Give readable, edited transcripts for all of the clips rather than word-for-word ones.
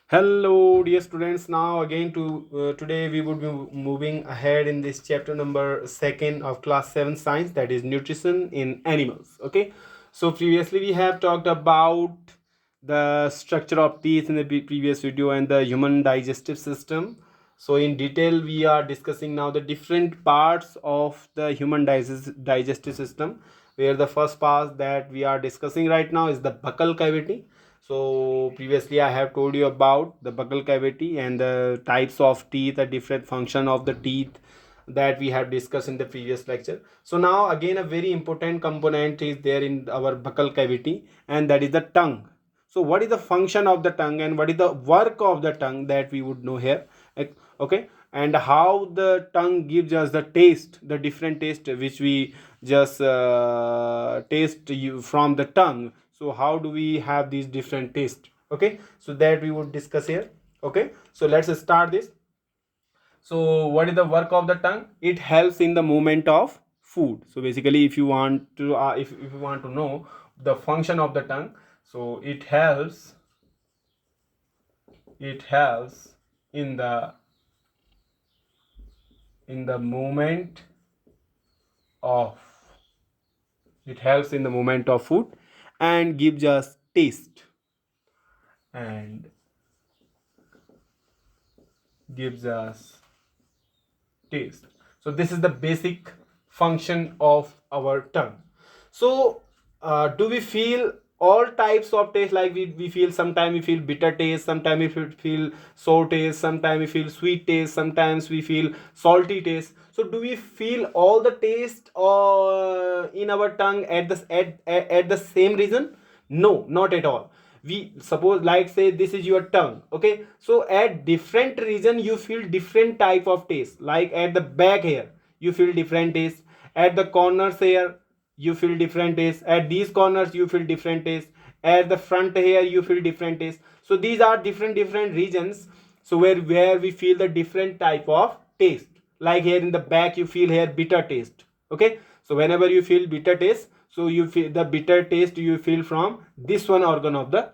Hello, dear students. Now again to today we would be moving ahead in this chapter number second of class 7 science, that is nutrition in animals. Okay, so previously we have talked about the structure of teeth in the previous video and the human digestive system. So in detail we are discussing now the different parts of the human digestive system, where the first part that we are discussing right now is the buccal cavity. So previously I have told you about the buccal cavity and the types of teeth, the different function of the teeth that we have discussed in the previous lecture. So now again a very important component is there in our buccal cavity, and that is the tongue. So what is the function of the tongue and what is the work of the tongue, that we would know here. Okay, and how the tongue gives us the taste, the different taste which we just taste you from the tongue. So how do we have these different tastes? Okay, so that we would discuss here. Okay, so let's start this. So what is the work of the tongue? It helps in the movement of food. So basically if you want to if you want to know the function of the tongue, so it helps in the movement of it helps in the movement of food and gives us taste, and gives us taste. So this is the basic function of our tongue. So do we feel all types of taste? Like we feel, sometimes we feel bitter taste, sometimes we feel sour taste, sometimes we feel sweet taste, sometimes we feel salty taste. So do we feel all the taste in our tongue at the same reason? No, not at all. We suppose, like say this is your tongue. Okay, so at different region you feel different type of taste. Like at the back here you feel different taste, at the corners here you feel different taste, at these corners you feel different taste, at the front here you feel different taste. So these are different regions, so where we feel the different type of taste. Like here in the back you feel here bitter taste. Okay, so whenever you feel bitter taste, so you feel the bitter taste you feel from this one organ of the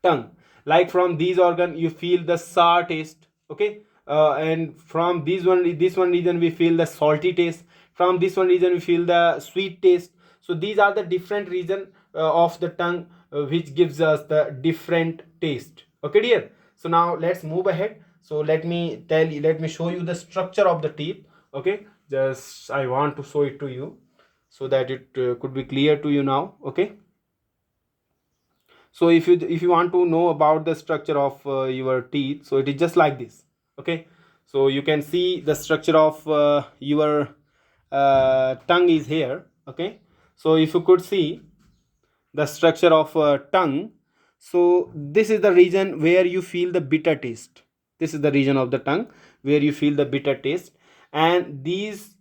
tongue. Like from these organ you feel the sour taste. Okay, and from this one region we feel the salty taste, from this one region we feel the sweet taste. So these are the different region of the tongue which gives us the different taste. Okay dear, so now let's move ahead. So let me show you the structure of the teeth. Okay, just I want to show it to you so that it could be clear to you now. Okay, so if you want to know about the structure of your teeth, so it is just like this. Okay, so you can see the structure of your tongue is here. Okay, so if you could see the structure of tongue, so this is the region where you feel the bitter taste. This is the region of the tongue where you feel the bitter taste, and these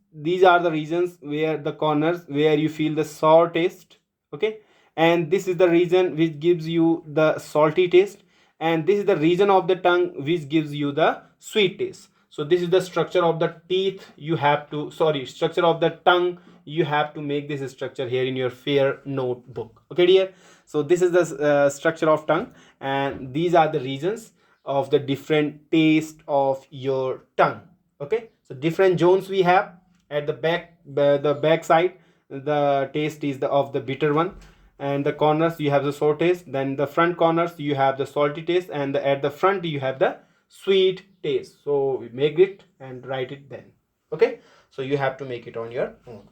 are the regions where the corners where you feel the sour taste. Okay, and this is the region which gives you the salty taste, and this is the region of the tongue which gives you the sweet taste. So this is the structure of the teeth. You have to, sorry, structure of the tongue. You have to make this structure here in your fair notebook. Okay dear, so this is the structure of tongue, and these are the regions of the different taste of your tongue. Okay, so different zones we have. At the back side the taste is the of the bitter one, and the corners you have the sour taste, then the front corners you have the salty taste, and at the front you have the sweet taste. So we make it and write it then. Okay, so you have to make it on your own.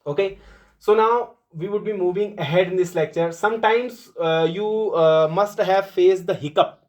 Okay, so now we would be moving ahead in this lecture. Sometimes you must have faced the hiccup,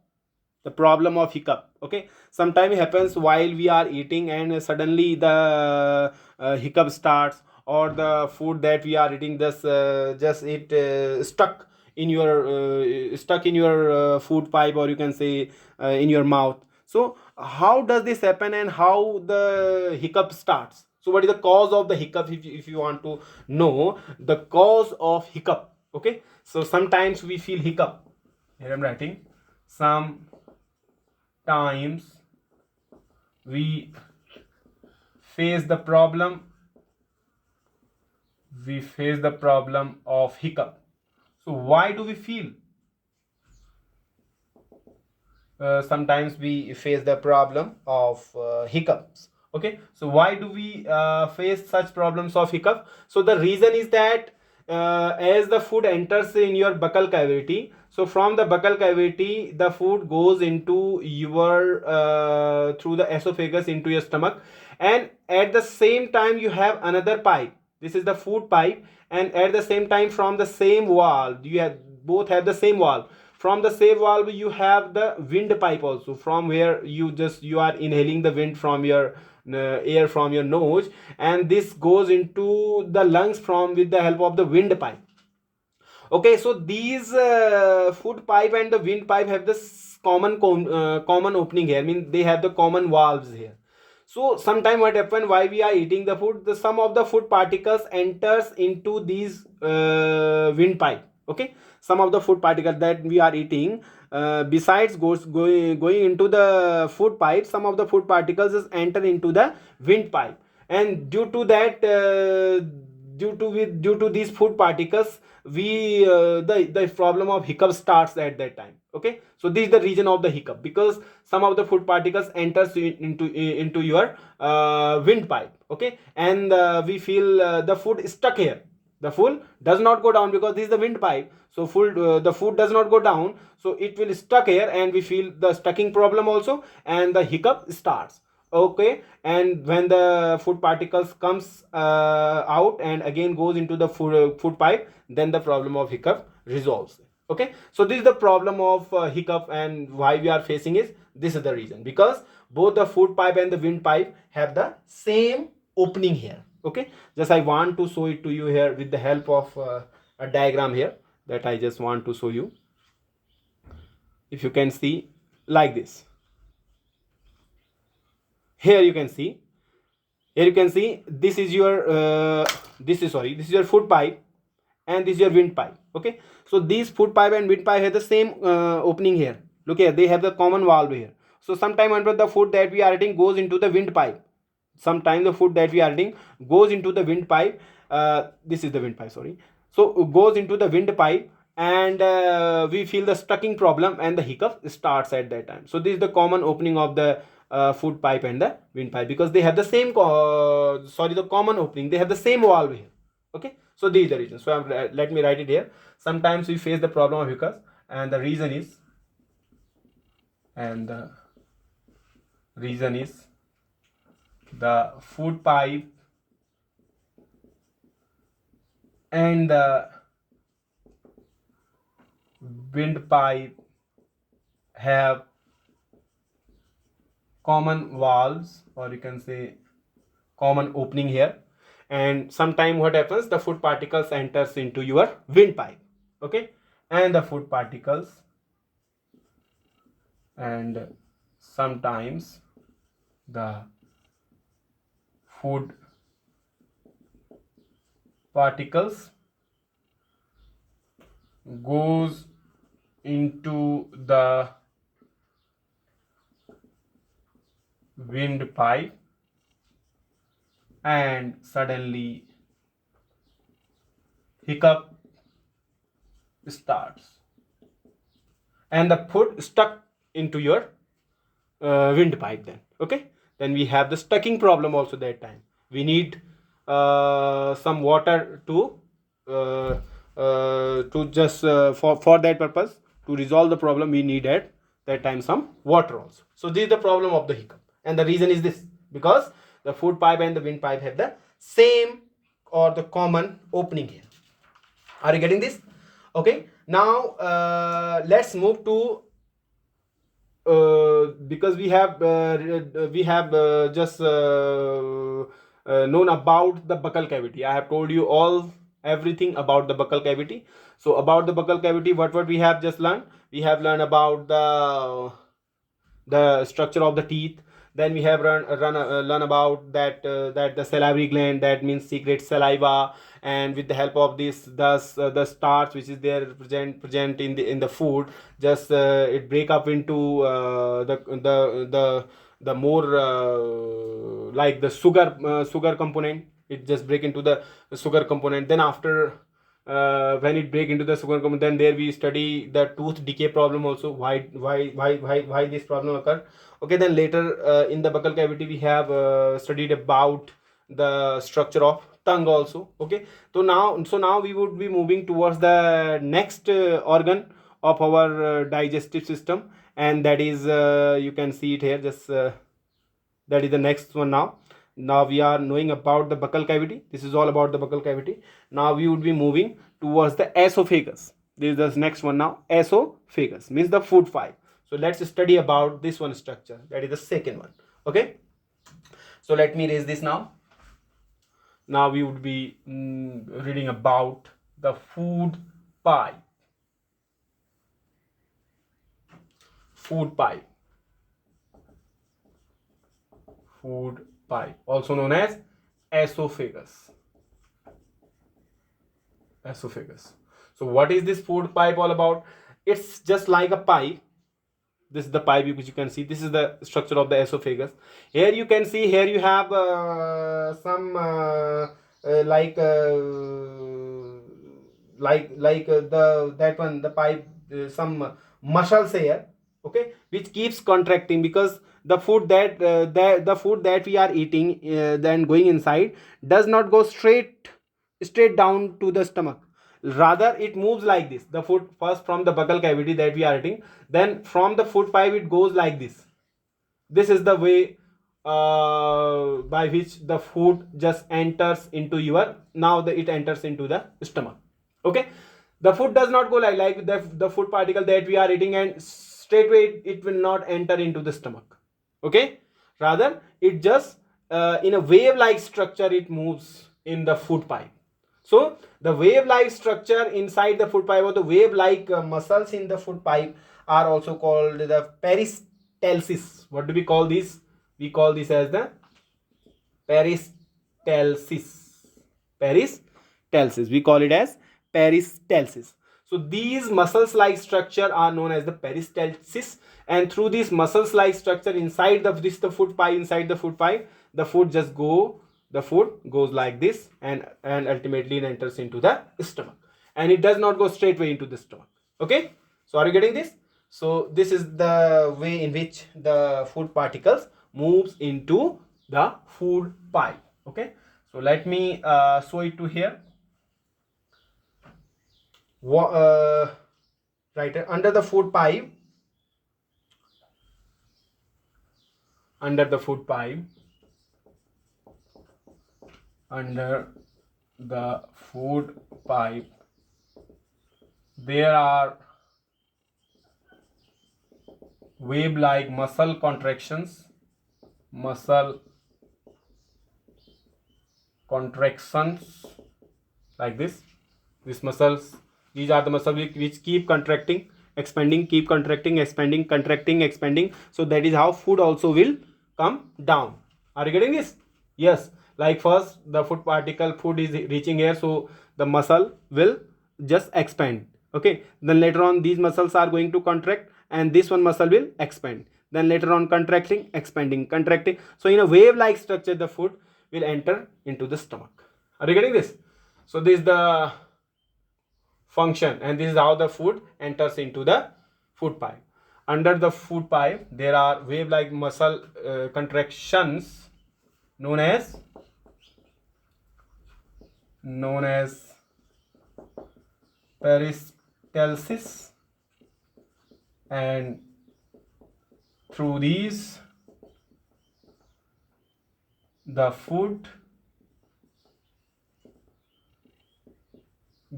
the problem of hiccup. Okay, sometimes it happens while we are eating and suddenly the hiccup starts, or the food that we are eating just it stuck in your food pipe, or you can say in your mouth. So how does this happen and how the hiccup starts? So what is the cause of the hiccup, if you want to know the cause of hiccup? Okay, so sometimes we feel hiccup. Here I'm writing, sometimes we face the problem of hiccup. So why do we feel? sometimes we face the problem of hiccups. Okay, so why do we face such problems of hiccup? So the reason is that as the food enters in your buccal cavity, so from the buccal cavity the food goes into your through the esophagus into your stomach, and at the same time you have another pipe. This is the food pipe, and at the same time from the same wall you have, both have the same wall. From the same valve you have the wind pipe also, from where you are inhaling the wind from your air from your nose, and this goes into the lungs from with the help of the wind pipe. Okay, so these food pipe and the wind pipe have this common opening here. I mean, they have the common valves here. So sometime what happen, why we are eating the food, the some of the food particles enters into these wind pipe. Okay, some of the food particles that we are eating, besides going into the food pipe, some of the food particles is enter into the wind pipe, and due to that due to these food particles, we the problem of hiccup starts at that time. Okay, so this is the reason of the hiccup, because some of the food particles enters into your wind pipe. Okay, and we feel the food is stuck here. The food does not go down because this is the wind pipe, so the food does not go down, so it will stuck here, and we feel the stucking problem also, and the hiccup starts. Okay, and when the food particles comes out and again goes into the food pipe, then the problem of hiccup resolves. Okay, so this is the problem of hiccup, and why we are facing is, this is the reason, because both the food pipe and the wind pipe have the same opening here. Okay, just I want to show it to you here with the help of a diagram here that I just want to show you. If you can see like this, here you can see, this is your this is your food pipe, and this is your wind pipe. Okay, so these food pipe and wind pipe have the same opening here. Look here, they have the common valve here. So sometime under the food that we are eating goes into the wind pipe, sometimes the food that we are eating goes into the wind pipe. This is the wind pipe, sorry. So it goes into the wind pipe, and we feel the stucking problem, and the hiccup starts at that time. So this is the common opening of the food pipe and the wind pipe, because they have the same the common opening, they have the same valve here. Okay, so these are the reasons. So let me write it here. Sometimes we face the problem of hiccups, and the reason is the food pipe and the wind pipe have common valves, or you can say common opening here, and sometime what happens, the food particles enters into your wind pipe. Okay, and the food particles, and sometimes the food particles goes into the wind pipe, and suddenly hiccup starts, and the food stuck into your wind pipe. Then okay, then we have the stucking problem also. That time we need some water to just for that purpose, to resolve the problem, we need at that time some water also. So this is the problem of the hiccup, and the reason is this, because the food pipe and the wind pipe have the same or the common opening here. Are you getting this? Okay, now let's move to because we have just known about the buccal cavity. I have told you everything about the buccal cavity. So about the buccal cavity, what we have just learned, we have learned about the structure of the teeth. Then we have learn about that that the salivary gland, that means secret saliva, and with the help of this, thus the starch which is there present in the food, just it break up into the more like the sugar component. It just break into the sugar component. Then after when it break into the sugar compound. Then there we study the tooth decay problem also, why this problem occur. Okay, then later in the buccal cavity we have studied about the structure of tongue also. Okay, so now we would be moving towards the next organ of our digestive system, and that is you can see it here, just that is the next one. Now we are knowing about the buccal cavity. This is all about the buccal cavity. Now we would be moving towards the esophagus. This is the next one. Now esophagus means the food pipe. So let's study about this one structure, that is the second one. Okay, so let me raise this now. Now we would be reading about the food pipe. Food pipe also known as esophagus. So what is this food pipe all about? It's just like a pipe. This is the pipe which you can see. This is the structure of the esophagus. Here you can see, here you have some the pipe, some muscles here. Okay, which keeps contracting, because the food that we are eating then going inside does not go straight down to the stomach. Rather it moves like this. The food first from the buccal cavity that we are eating, then from the food pipe it goes like this. This is the way by which the food just enters into your, it enters into the stomach. Okay, the food does not go like the food particle that we are eating and straightway it will not enter into the stomach. Okay, rather it just in a wave like structure it moves in the food pipe. So the wave like structure inside the food pipe, or the wave like muscles in the food pipe, are also called the peristalsis. What do we call this? We call this as the peristalsis. We call it as peristalsis. So these muscles like structure are known as the peristalsis, and through this muscles like structure inside the food pipe, the food goes like this, and ultimately it enters into the stomach, and it does not go straightway into the stomach. Okay, so are you getting this? So this is the way in which the food particles moves into the food pipe. Okay, so let me show it to here. Right under the food pipe, under the food pipe there are wave like muscle contractions like this. These are the muscles which keep contracting, expanding, keep contracting, expanding, contracting, expanding. So that is how food also will come down. Are you getting this? Yes, like first the food is reaching here, so the muscle will just expand. Okay, then later on these muscles are going to contract, and this one muscle will expand. Then later on contracting, expanding, contracting. So in a wave like structure the food will enter into the stomach. Are you getting this? So this is the function, and this is how the food enters into the food pipe. Under the food pipe there are wave like muscle contractions known as peristalsis, and through these the food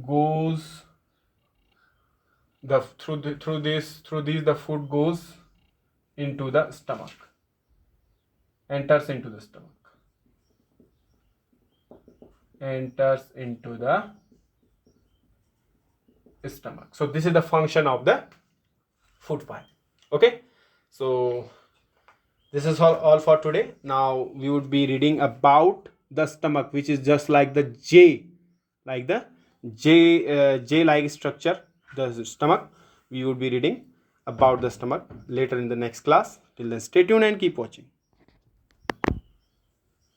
goes through these the food goes into the stomach, enters into the stomach. So this is the function of the food pipe. Okay, so this is all for today. Now we would be reading about the stomach, which is just like the J like structure, the stomach. We would be reading about the stomach later in the next class. Till then, stay tuned and keep watching.